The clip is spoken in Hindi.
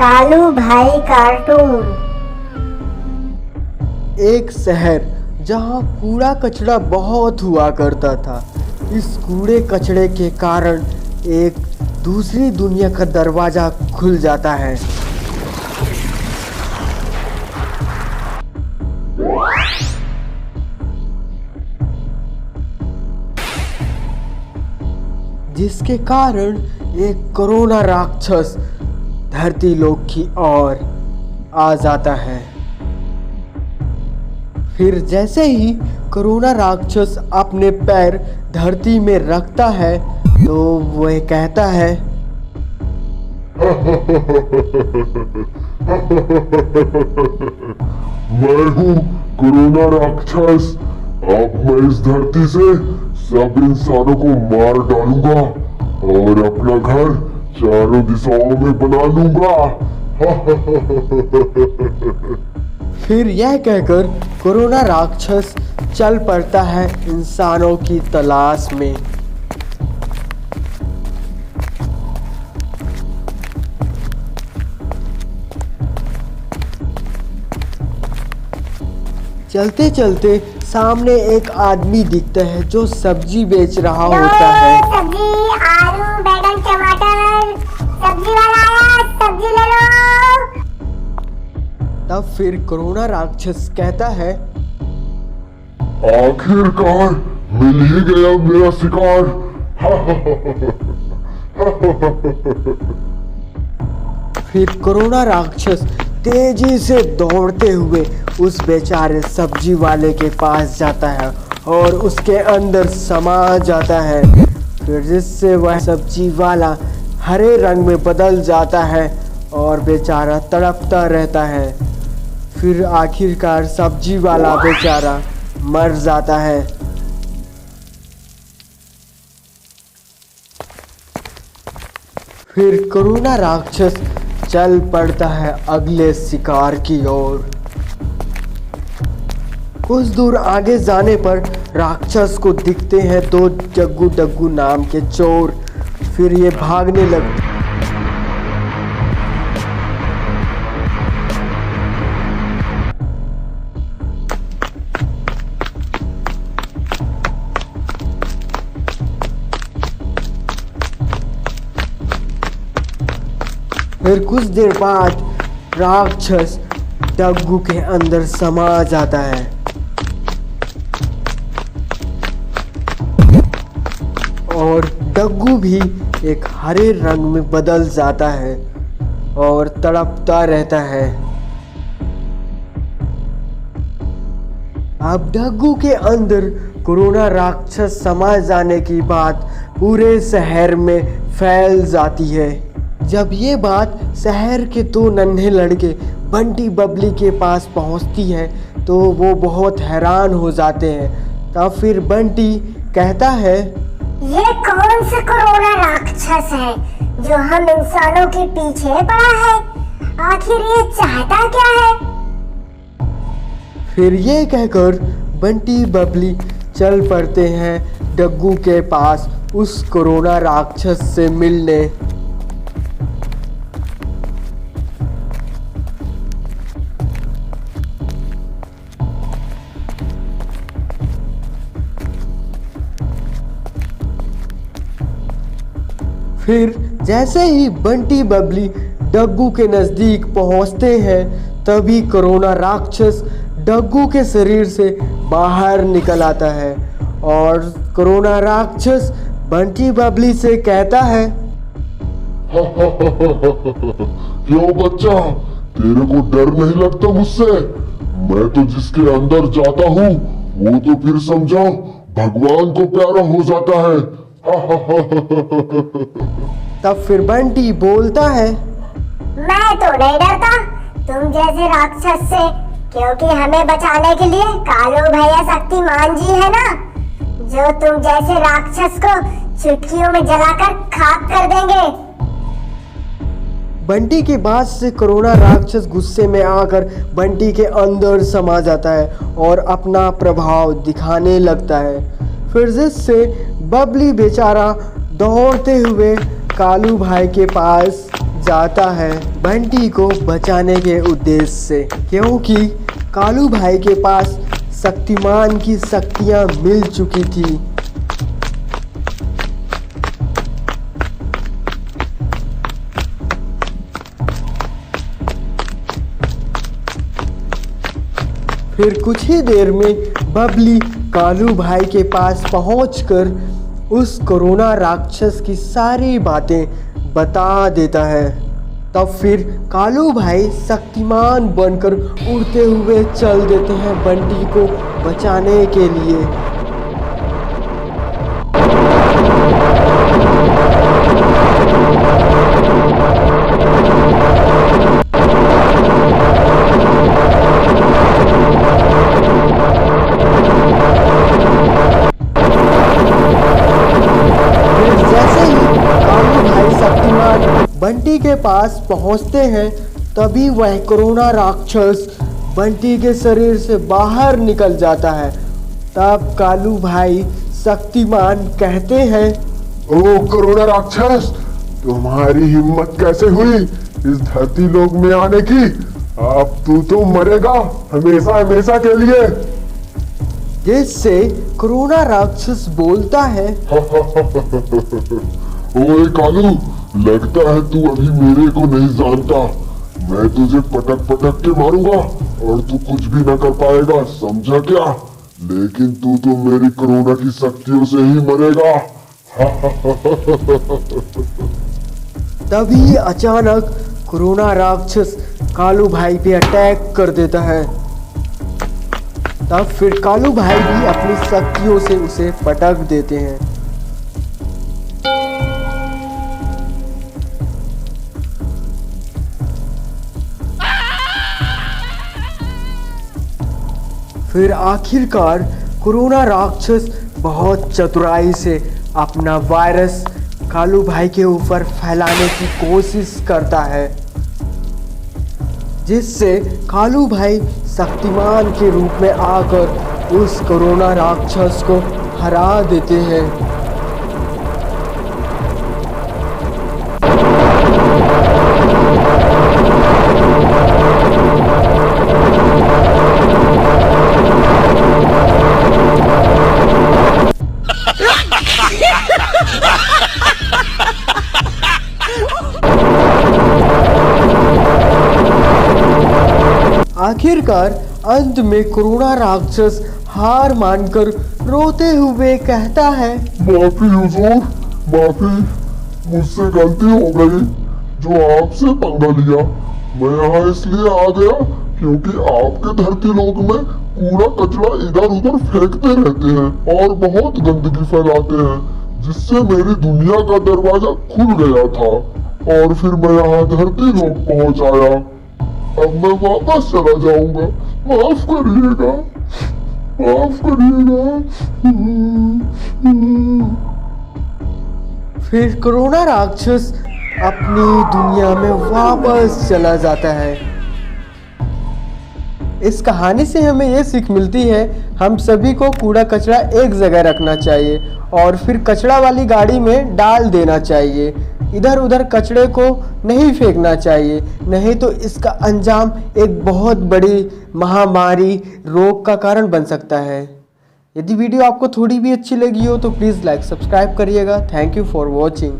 कालू भाई कार्टून। एक शहर जहाँ कूड़ा कचरा बहुत हुआ करता था। इस कूड़े कचरे के कारण एक दूसरी दुनिया का दरवाजा खुल जाता है। जिसके कारण एक कोरोना राक्षस धरती लोक की ओर आ जाता है। फिर जैसे ही कोरोना राक्षस अपने पैर धरती में रखता है तो वह कहता है, मैं हूँ कोरोना राक्षस। अब मैं इस धरती से सब इंसानों को मार डालूंगा और अपना घर चारों दिशाओं में बना लूंगा। फिर यह कहकर कोरोना राक्षस चल पड़ता है इंसानों की तलाश में। चलते चलते सामने एक आदमी दिखता है जो सब्जी बेच रहा होता है। सब्जी, आलू, बैगन, टमाटर, सब्जी वाला आया, सब्जी ले लो। तब फिर कोरोना राक्षस कहता है, आखिरकार मिल ही गया मेरा शिकार। फिर कोरोना राक्षस तेजी से दौड़ते हुए उस बेचारे सब्जी वाले के पास जाता है और उसके अंदर समा जाता है। फिर जिससे वह सब्जी वाला हरे रंग में बदल जाता है और बेचारा तड़पता रहता है। फिर आखिरकार सब्जी वाला बेचारा मर जाता है। फिर कोरोना राक्षस चल पड़ता है अगले शिकार की ओर। कुछ दूर आगे जाने पर राक्षस को दिखते हैं दो जग्गू डग्गू नाम के चोर। फिर ये भागने लगते। फिर कुछ देर बाद राक्षस डग्गू के अंदर समा जाता है और डग्गू भी एक हरे रंग में बदल जाता है और तड़पता रहता है। अब डग्गू के अंदर कोरोना राक्षस समा जाने की बात पूरे शहर में फैल जाती है। जब ये बात शहर के दो नन्हे लड़के बंटी बबली के पास पहुंचती है तो वो बहुत हैरान हो जाते हैं। तब फिर बंटी कहता है, ये कौन सा कोरोना राक्षस है जो हम इंसानों के पीछे पड़ा है? आखिर ये चाहता क्या है? फिर ये कहकर बंटी बबली चल पड़ते हैं डग्गू के पास उस कोरोना राक्षस से मिलने। फिर जैसे ही बंटी बबली डग्गू के नज़दीक पहुंचते हैं तभी कोरोना राक्षस डग्गू के शरीर से बाहर निकल आता है और कोरोना राक्षस बंटी बबली से कहता है, क्यों बच्चा, तेरे को डर नहीं लगता मुझसे? मैं तो जिसके अंदर जाता हूँ वो तो फिर समझो भगवान को प्यारा हो जाता है। तब फिर बंटी बोलता है, मैं तो नहीं डरता तुम जैसे राक्षस से, क्योंकि हमें बचाने के लिए कालू भैया शक्तिमान जी है ना, जो तुम जैसे राक्षस को चुटकियों में जलाकर खाक कर देंगे। बंटी की बात से कोरोना राक्षस गुस्से में आकर बंटी के अंदर समा जाता है और अपना प्रभाव दिखाने लगता है। फिर जिससे बबली बेचारा दौड़ते हुए कालू भाई के पास जाता है बंटी को बचाने के उद्देश्य से, क्योंकि कालू भाई के पास शक्तिमान की शक्तियां मिल चुकी थी। फिर कुछ ही देर में बबली कालू भाई के पास पहुंचकर उस कोरोना राक्षस की सारी बातें बता देता है। तब फिर कालू भाई शक्तिमान बनकर उड़ते हुए चल देते हैं बंटी को बचाने के लिए। बंटी के पास पहुंचते हैं तभी वह कोरोना राक्षस बंटी के शरीर से बाहर निकल जाता है। तब कालू भाई शक्तिमान कहते हैं, ओ कोरोना राक्षस, तुम्हारी हिम्मत कैसे हुई इस धरती लोक में आने की? अब तू तो मरेगा हमेशा हमेशा के लिए। जिससे कोरोना राक्षस बोलता है, ओए कालू, लगता है तू अभी मेरे को नहीं जानता। मैं तुझे पटक पटक के मारूंगा और तू कुछ भी न कर पाएगा, समझा क्या? लेकिन तू तो मेरी कोरोना की शक्तियों से ही मरेगा। तभी अचानक कोरोना राक्षस कालू भाई पे अटैक कर देता है। तब फिर कालू भाई भी अपनी शक्तियों से उसे पटक देते हैं। फिर आखिरकार कोरोना राक्षस बहुत चतुराई से अपना वायरस कालू भाई के ऊपर फैलाने की कोशिश करता है, जिससे कालू भाई शक्तिमान के रूप में आकर उस कोरोना राक्षस को हरा देते हैं। आखिरकार अंत में कोरोना राक्षस हार मानकर रोते हुए कहता है, माफी हुजूर, माफी, मुझसे गलती हो गई जो आपसे पंगा लिया। मैं यहाँ इसलिए आ गया क्योंकि आपके धरती लोक में कूड़ा कचरा इधर उधर फेंकते रहते हैं और बहुत गंदगी फैलाते हैं, जिससे मेरी दुनिया का दरवाजा खुल गया था और फिर मैं यहाँ धरती लोक पहुँच आया। अब मैं वापस चला जाऊंगा, माफ करिएगा, माफ करिएगा। फिर कोरोना राक्षस अपनी दुनिया में वापस चला जाता है। इस कहानी से हमें ये सीख मिलती है, हम सभी को कूड़ा कचरा एक जगह रखना चाहिए और फिर कचरा वाली गाड़ी में डाल देना चाहिए। इधर उधर कचरे को नहीं फेंकना चाहिए, नहीं तो इसका अंजाम एक बहुत बड़ी महामारी रोग का कारण बन सकता है। यदि वीडियो आपको थोड़ी भी अच्छी लगी हो तो प्लीज़ लाइक सब्सक्राइब करिएगा। Thank you for watching.